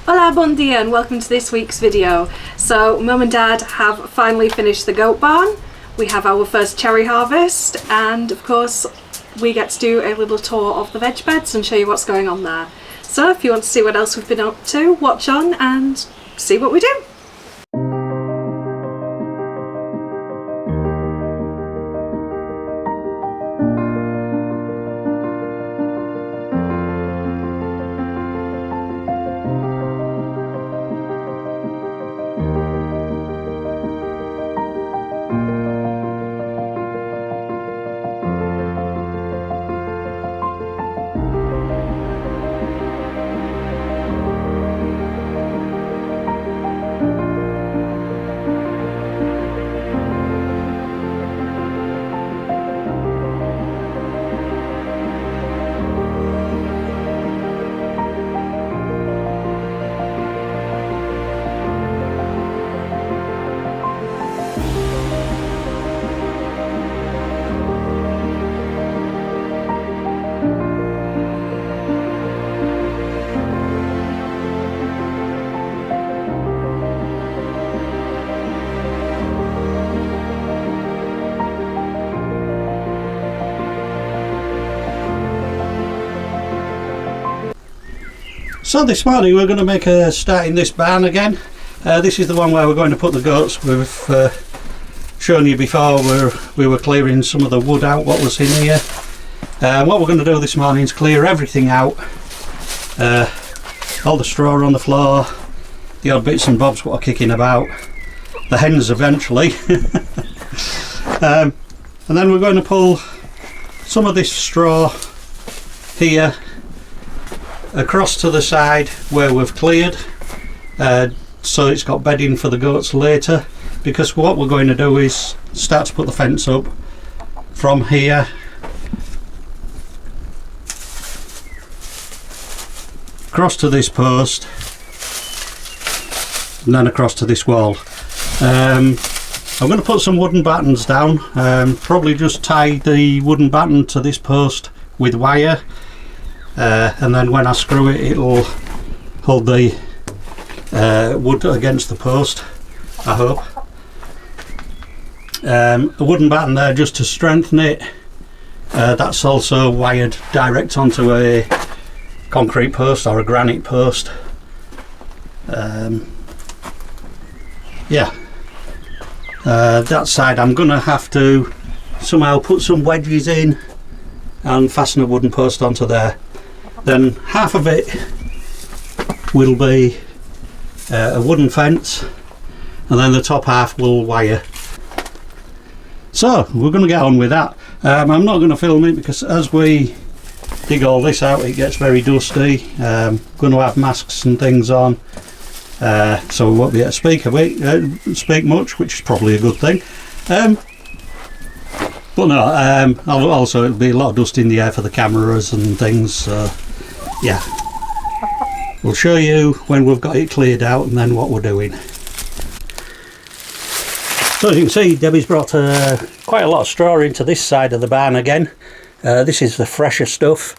Hola, bon dia, and welcome to this week's video. So Mum and Dad have finally finished the goat barn. We have our first cherry harvest, and of course we get to do a little tour of the veg beds and show you what's going on there. So if you want to see what else we've been up to, watch on and see what we do. So this morning we're going to make a start in this barn again. This is the one where we're going to put the goats. We've shown you before where we were clearing some of the wood out what was in here. What we're going to do this morning is clear everything out. All the straw on the floor, the odd bits and bobs what are kicking about, the hens eventually. And then we're going to pull some of this straw here across to the side where we've cleared, so it's got bedding for the goats later, because what we're going to do is start to put the fence up from here across to this post and then across to this wall. I'm going to put some wooden battens down, probably just tie the wooden batten to this post with wire. And then when I screw it, it'll hold the wood against the post, I hope. A wooden batten there just to strengthen it. That's also wired direct onto a concrete post or a granite post. That side I'm going to have to somehow put some wedges in and fasten a wooden post onto there. Then half of it will be a wooden fence, and then the top half will wire. So we're going to get on with that. I'm not going to film it because as we dig all this out it gets very dusty. Going to have masks and things on, so we won't be able to speak much, which is probably a good thing. But no, also it'll be a lot of dust in the air for the cameras and things, so yeah, we'll show you when we've got it cleared out and then what we're doing. So as you can see, Debbie's brought quite a lot of straw into this side of the barn again. This is the fresher stuff,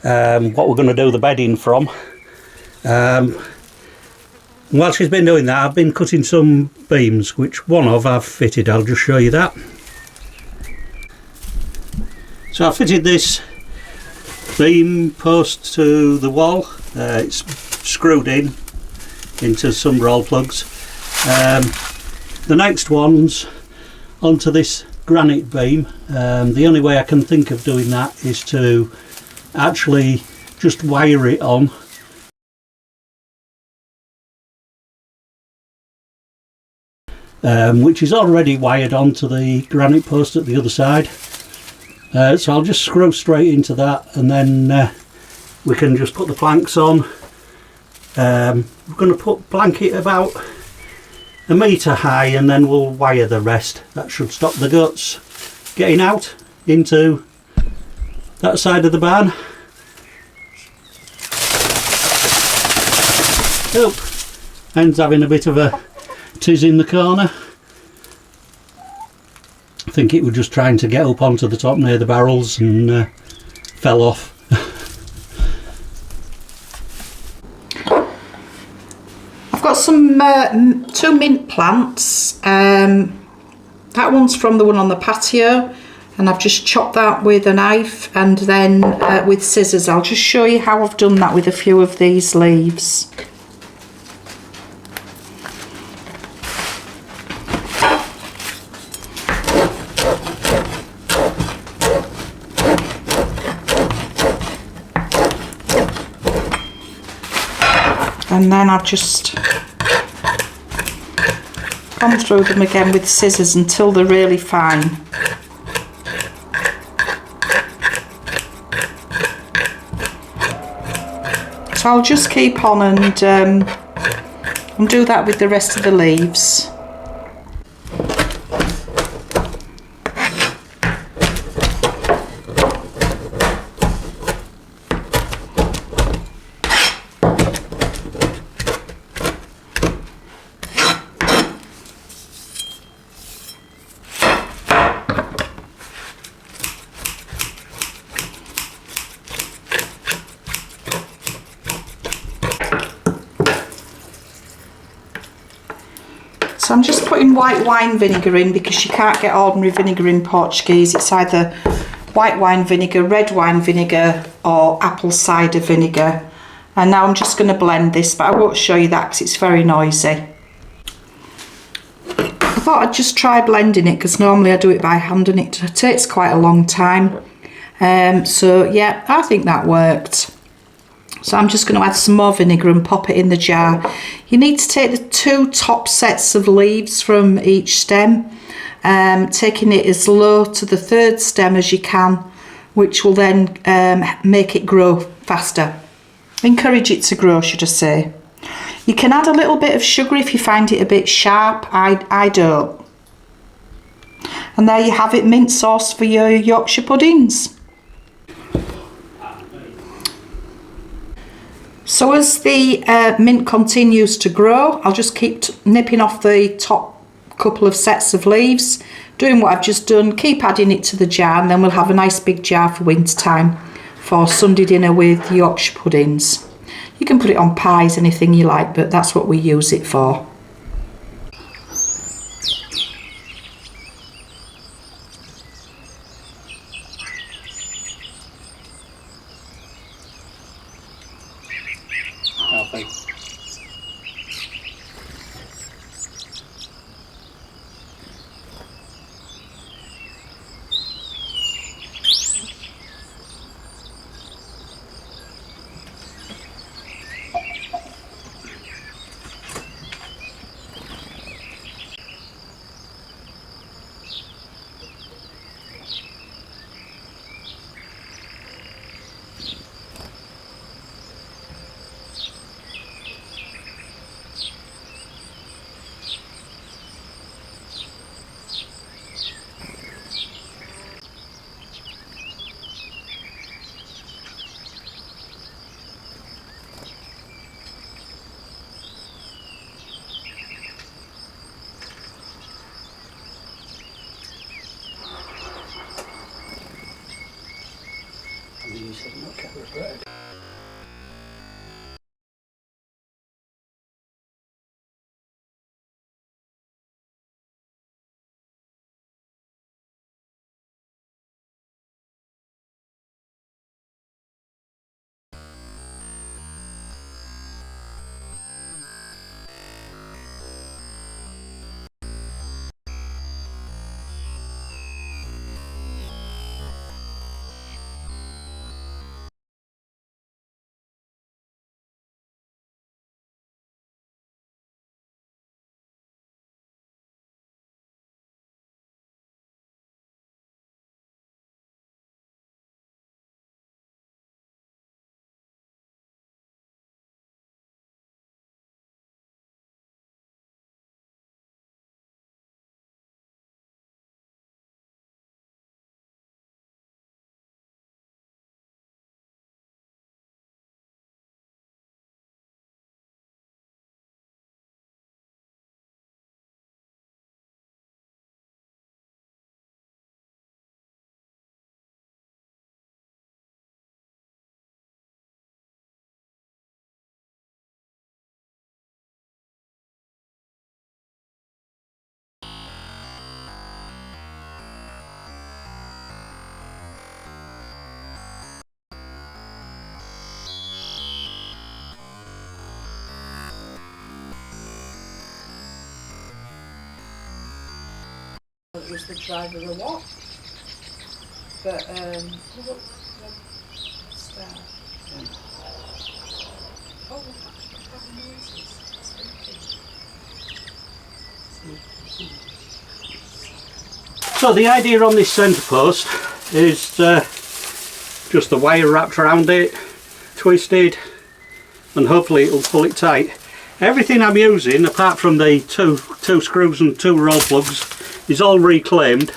what we're going to do the bedding from. While she's been doing that, I've been cutting some beams, which one of I've fitted. I'll just show you that. So I fitted this beam post to the wall. It's screwed in into some roll plugs. The next one's onto this granite beam. The only way I can think of doing that is to actually just wire it on. Which is already wired onto the granite post at the other side. So I'll just screw straight into that, and then we can just put the planks on. We're going to blanket about a metre high, and then we'll wire the rest. That should stop the goats getting out into that side of the barn. Oh, hen's having a bit of a tiz in the corner. I think it was just trying to get up onto the top near the barrels and fell off. I've got some 2 mint plants. That one's from the one on the patio, and I've just chopped that with a knife and then with scissors. I'll just show you how I've done that with a few of these leaves. And then I've just gone through them again with scissors until they're really fine. So I'll just keep on and do that with the rest of the leaves. So I'm just putting white wine vinegar in because you can't get ordinary vinegar in Portuguese. It's either white wine vinegar, red wine vinegar or apple cider vinegar. And now I'm just going to blend this, but I won't show you that because it's very noisy. I thought I'd just try blending it because normally I do it by hand and it takes quite a long time. So yeah, I think that worked. So I'm just going to add some more vinegar and pop it in the jar. You need to take the 2 top sets of leaves from each stem, taking it as low to the 3rd stem as you can, which will then make it grow faster. Encourage it to grow, should I say. You can add a little bit of sugar if you find it a bit sharp. I don't. And there you have it, mint sauce for your Yorkshire puddings. So as the mint continues to grow, I'll just keep nipping off the top couple of sets of leaves, doing what I've just done, keep adding it to the jar, and then we'll have a nice big jar for winter time for Sunday dinner with Yorkshire puddings. You can put it on pies, anything you like, but that's what we use it for. You said not get regretted. was the driver a what. But So the idea on this centre post is just the wire wrapped around it, twisted, and hopefully it'll pull it tight. Everything I'm using, apart from the two screws and 2 roll plugs, is all reclaimed.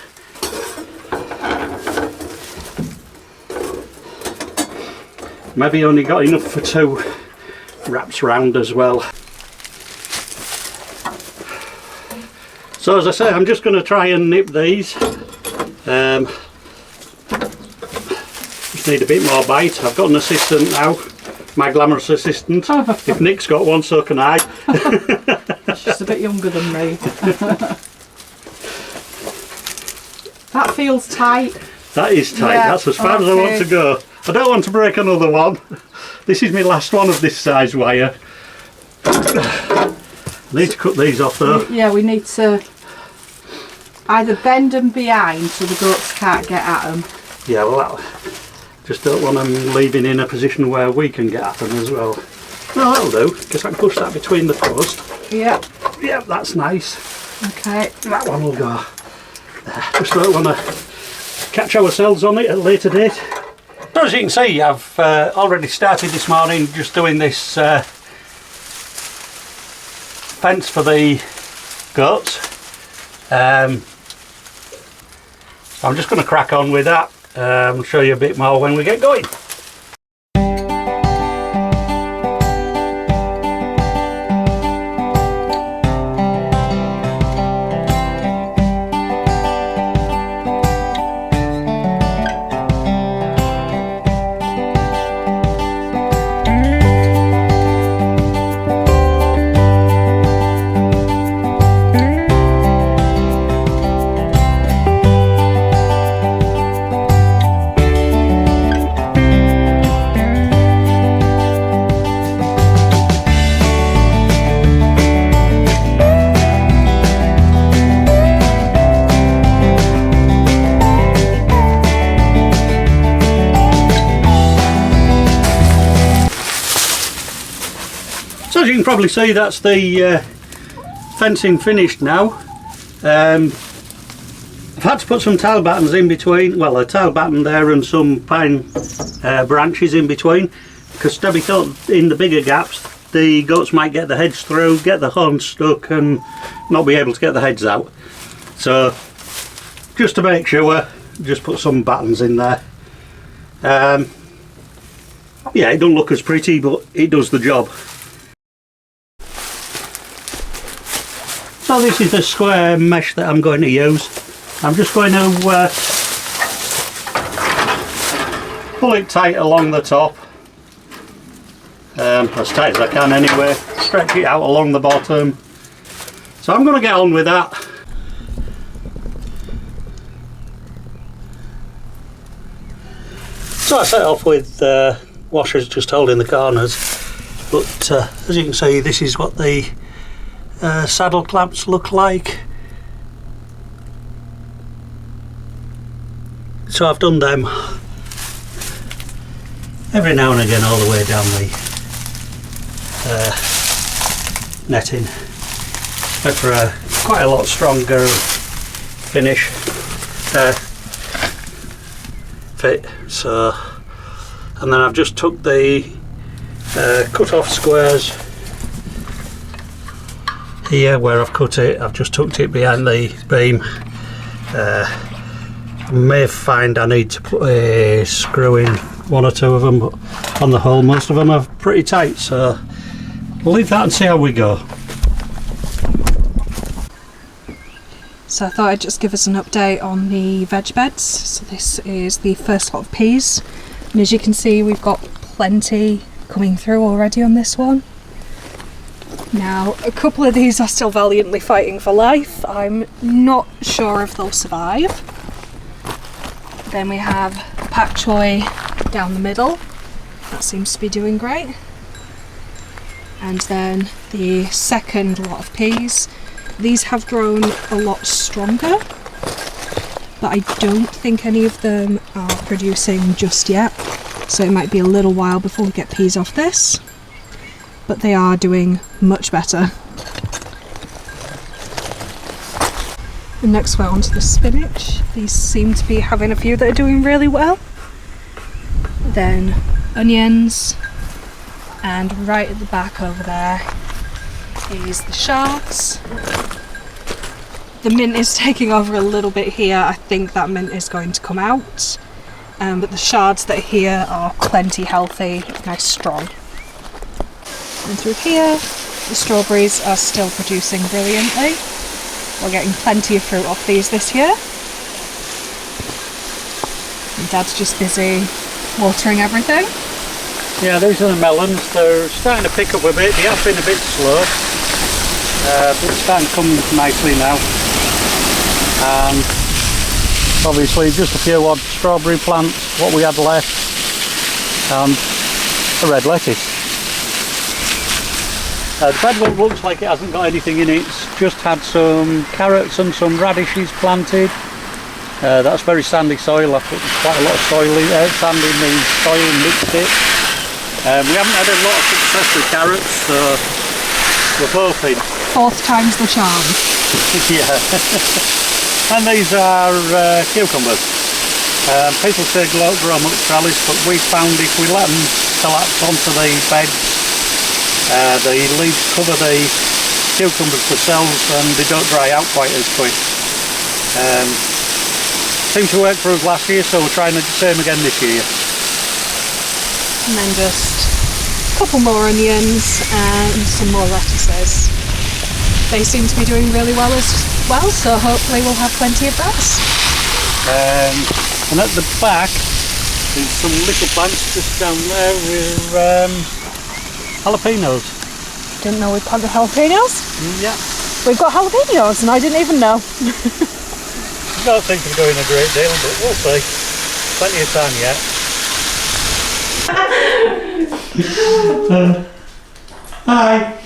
Maybe only got enough for 2 wraps round as well. So as I say, I'm just going to try and nip these. Just need a bit more bite. I've got an assistant now, my glamorous assistant. If Nick's got one, so can I. she's a bit younger than me. That feels tight. That is tight. Yeah, That's as far as I want to go. I don't want to break another one. This is my last one of this size wire. I need to cut these off though. Yeah, we need to either bend them behind so the goats can't get at them. Yeah, well, just don't want them leaving in a position where we can get at them as well. No, that'll do, because I can push that between the post. Yeah. Yeah, that's nice. Okay. That one will go. Just don't want to catch ourselves on it at a later date. So as you can see, I've already started this morning just doing this fence for the goats. So I'm just going to crack on with that. I'll show you a bit more when we get going. So as you can probably see, that's the fencing finished now. I've had to put some tile battens in between, well, a tile batten there and some pine branches in between, because Debbie thought in the bigger gaps the goats might get the heads through, get the horns stuck and not be able to get the heads out. So just to make sure, just put some battens in there. Yeah, it don't look as pretty, but it does the job. So this is the square mesh that I'm going to use. I'm just going to pull it tight along the top, as tight as I can anyway, stretch it out along the bottom. So I'm going to get on with that. So I set off with washers just holding the corners, but as you can see, this is what the saddle clamps look like. So I've done them every now and again all the way down the netting, but for a quite a lot stronger finish fit. So, and then I've just took the cut off squares here where I've cut it, I've just tucked it behind the beam. I may find I need to put a screw in one or two of them, but on the whole most of them are pretty tight, so we'll leave that and see how we go. So I thought I'd just give us an update on the veg beds. So this is the first lot of peas, and as you can see we've got plenty coming through already on this one. Now a couple of these are still valiantly fighting for life. I'm not sure if they'll survive. Then we have pak choi down the middle, that seems to be doing great. And then the second lot of peas, these have grown a lot stronger. but I don't think any of them are producing just yet, so it might be a little while before we get peas off this, but they are doing much better. And next we're on to the spinach. These seem to be having a few that are doing really well. Then onions, and right at the back over there is the shards. The mint is taking over a little bit here. I think that mint is going to come out, but the shards that are here are plenty healthy, nice strong. And through here, the strawberries are still producing brilliantly. We're getting plenty of fruit off these this year. And Dad's just busy watering everything. Yeah, these are the melons. They're starting to pick up a bit. They have been a bit slow, but it's starting to come nicely now. And obviously just a few odd strawberry plants, what we had left, and a red lettuce. The bedrock looks like it hasn't got anything in it. It's just had some carrots and some radishes planted. That's very sandy soil. I put quite a lot of sand in the soil and mixed it. We haven't had a lot of success with carrots, so we're hoping. 4th time's the charm. Yeah. And these are cucumbers. People say don't grow much trellis, but we found if we let them collapse onto the beds, the leaves cover the cucumbers themselves and they don't dry out quite as quick. Seemed to work for us last year, so we're trying the same again this year. And then just a couple more onions and some more lettuces. They seem to be doing really well as well, so hopefully we'll have plenty of those. And at the back there's some little plants just down there with jalapenos. Didn't know we planted jalapenos? Yeah. We've got jalapenos and I didn't even know. Don't think we're doing a great deal, but we'll see. Plenty of time yet. Hi.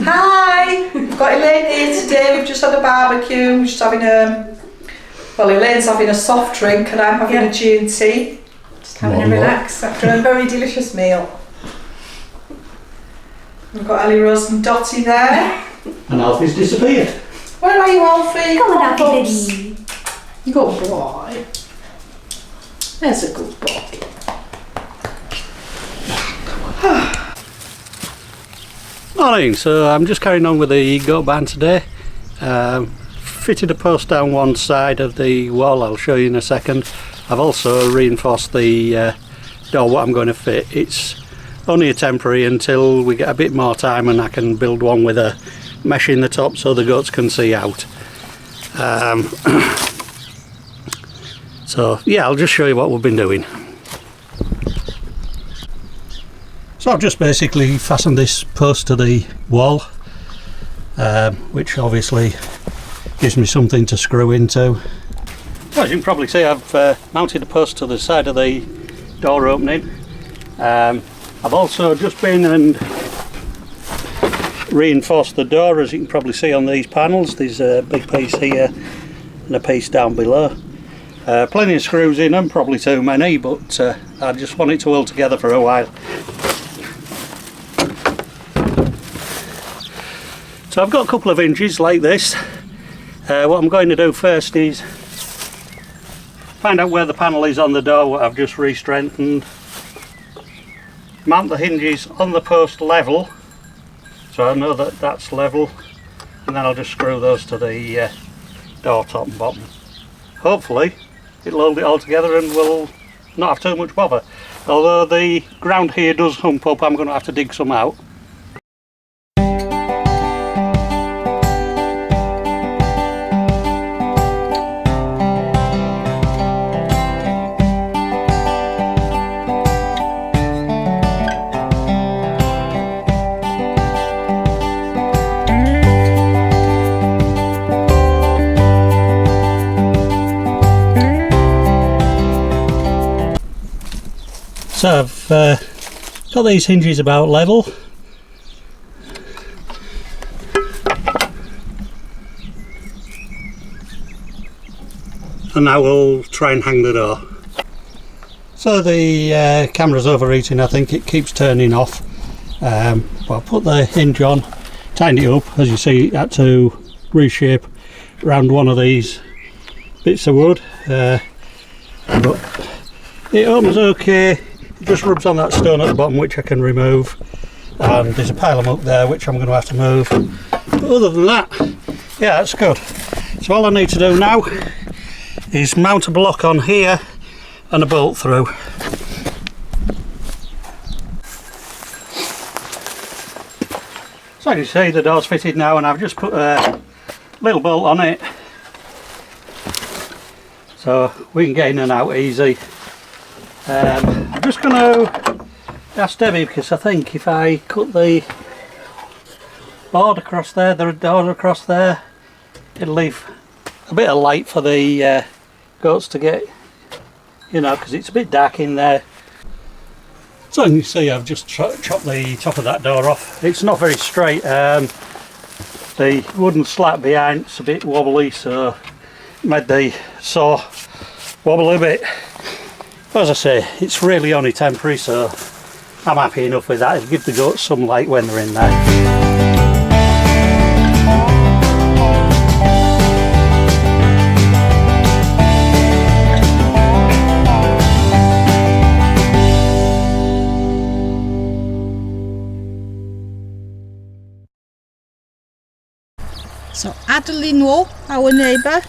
Hi! We've got Elaine here today. We've just had a barbecue. We're just having well, Elaine's having a soft drink and I'm having a G&T. Just having a relax after a very delicious meal. We've got Ellierose and Dotty there. And Alfie's disappeared. Where are you, Alfie? Come on, Alfie. Good boy. There's a good boy. Morning, so I'm just carrying on with the goat barn today. Fitted a post down one side of the wall, I'll show you in a second. I've also reinforced the door what I'm going to fit. It's only a temporary until we get a bit more time and I can build one with a mesh in the top so the goats can see out. So yeah, I'll just show you what we've been doing. So I've just basically fastened this post to the wall, which obviously gives me something to screw into. As you can probably see, I've mounted a post to the side of the door opening. I've also just been and reinforced the door, as you can probably see on these panels. There's a big piece here and a piece down below. Plenty of screws in them, probably too many, but I just want it to hold together for a while. So I've got a couple of hinges like this. What I'm going to do first is find out where the panel is on the door, what I've just re-strengthened. Mount the hinges on the post level, so I know that that's level, and then I'll just screw those to the door top and bottom. Hopefully it'll hold it all together and we'll not have too much bother. Although the ground here does hump up, I'm going to have to dig some out. So I've got these hinges about level. and now we'll try and hang the door. So the camera's overheating, I think. It keeps turning off. Well, I'll put the hinge on, tighten it up. As you see, had to reshape around one of these bits of wood, but it opens okay. It just rubs on that stone at the bottom, which I can remove, and there's a pile of muck there which I'm going to have to move. But other than that, yeah, that's good. So all I need to do now is mount a block on here and a bolt through. So as you see, the door's fitted now, and I've just put a little bolt on it so we can get in and out easy. I'm just going to ask Debbie, because I think if I cut the board across there, the door across there, it'll leave a bit of light for the goats to get, you know, because it's a bit dark in there. So you can see I've just chopped the top of that door off. It's not very straight. The wooden slat behind's a bit wobbly, so made the saw wobble a bit. But as I say, it's really only temporary, so I'm happy enough with that. It'll give the goats some light when they're in there. So Adelino, our neighbour,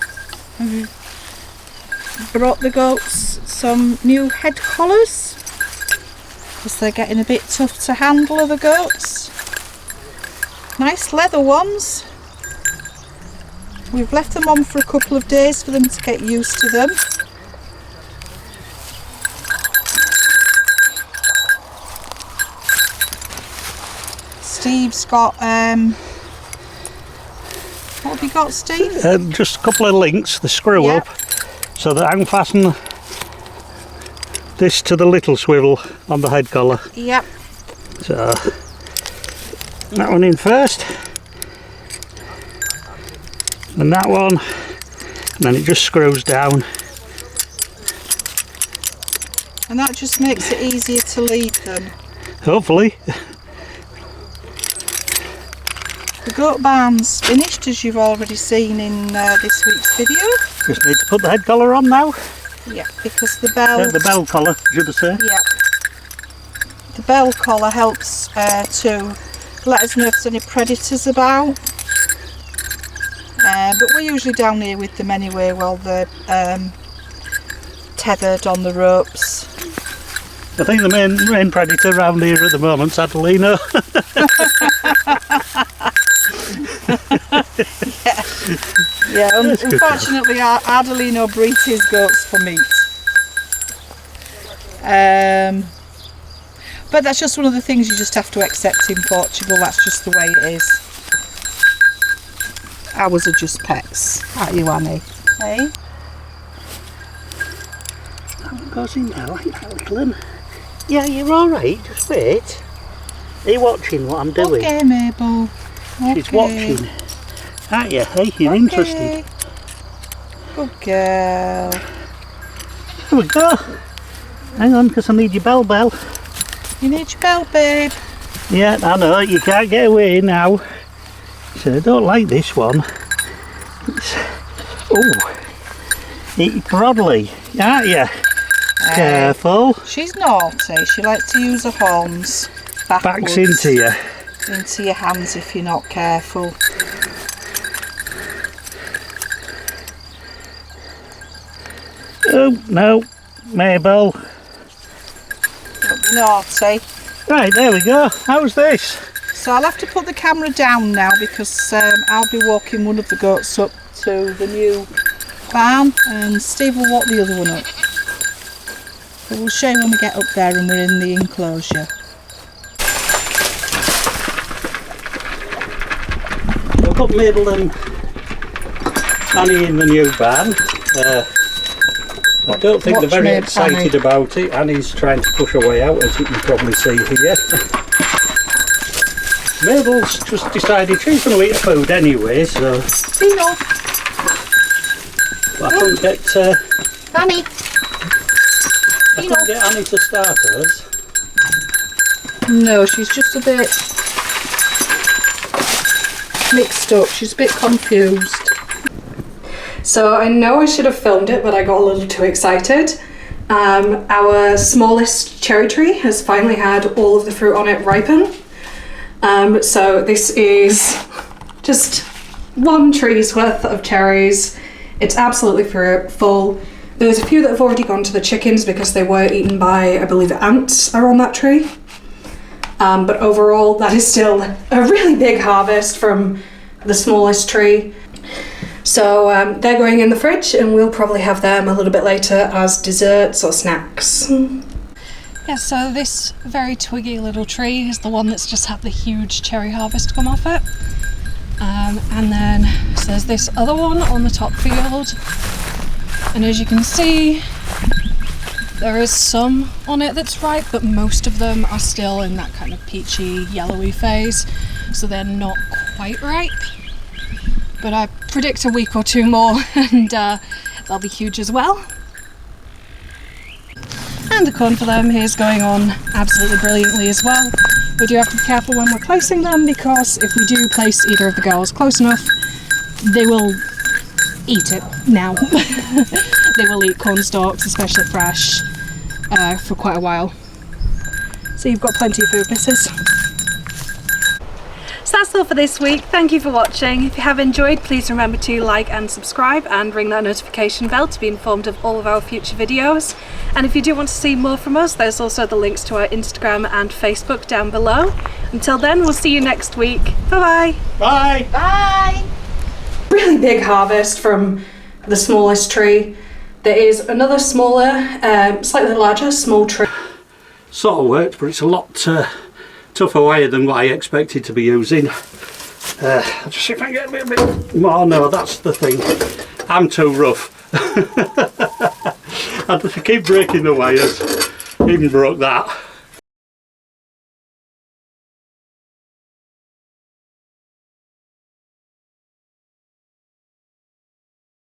brought the goats some new head collars because they're getting a bit tough to handle, the goats. Nice leather ones. We've left them on for a couple of days for them to get used to them. Steve's got what have you got, Steve? Just a couple of links, the screw up, so that I can fasten this to the little swivel on the head collar. Yep. So that one in first, and that one, and then it just screws down. And that just makes it easier to lead them. Hopefully. The goat barn's finished, as you've already seen in this week's video. Just need to put the head collar on now. Yeah, because the bell... the bell collar, should I say. Yeah. The bell collar helps to let us know if there's any predators about. But we're usually down here with them anyway while they're tethered on the ropes. I think the main predator around here at the moment's Adelino. Yeah, unfortunately Adelino breeds his goats for meat. But that's just one of the things you just have to accept in Portugal. That's just the way it is. Ours are just pets, aren't you, Annie? Hey? That goes in there like that, little one. Yeah, you're alright, just wait. Are you watching what I'm doing? Okay, Mabel. She's watching. Aren't you? Hey, you're interested. Good girl. Here we go. Hang on, because I need your bell. You need your bell, babe. Yeah, I know, you can't get away now. So I don't like this one. It's groddly, aren't you? Careful. She's naughty. She likes to use her horns Backs into you. Into your hands if you're not careful. Oh, no, Mabel. Don't be naughty. Right, there we go. How's this? So I'll have to put the camera down now because I'll be walking one of the goats up to the new barn and Steve will walk the other one up. But we'll show you when we get up there and we're in the enclosure. I've got Mabel and Annie in the new barn. I don't think they're very excited about it. Annie's trying to push her way out, as you can probably see here. Mabel's just decided she's going to eat food anyway, so... Enough. But I couldn't get Annie. Annie to start hers. No, she's just a bit mixed up. She's a bit confused. So I know I should have filmed it, but I got a little too excited. Our smallest cherry tree has finally had all of the fruit on it ripen. So this is just one tree's worth of cherries. It's absolutely full. There's a few that have already gone to the chickens because they were eaten by, I believe, ants are on that tree. But overall, that is still a really big harvest from the smallest tree. So they're going in the fridge and we'll probably have them a little bit later as desserts or snacks. Yeah, so this very twiggy little tree is the one that's just had the huge cherry harvest come off it. And then so there's this other one on the top field. And as you can see, there is some on it that's ripe, but most of them are still in that kind of peachy, yellowy phase. So they're not quite ripe. But I predict a week or two more and they'll be huge as well. And the corn for them is going on absolutely brilliantly as well. We do have to be careful when we're placing them because if we do place either of the girls close enough, they will eat it now. They will eat corn stalks, especially fresh, for quite a while. So you've got plenty of food, missus. So that's all for this week. Thank you for watching. If you have enjoyed, please remember to like and subscribe and ring that notification bell to be informed of all of our future videos. And if you do want to see more from us, there's also the links to our Instagram and Facebook down below. Until then, we'll see you next week. Bye-bye. Bye! Bye! Really big harvest from the smallest tree. There is another smaller, slightly larger, small tree. Sort of worked, but it's a lot tougher wire than what I expected to be using. I'll just see if I can get a little bit more. No, that's the thing. I'm too rough. I keep breaking the wires. Even broke that.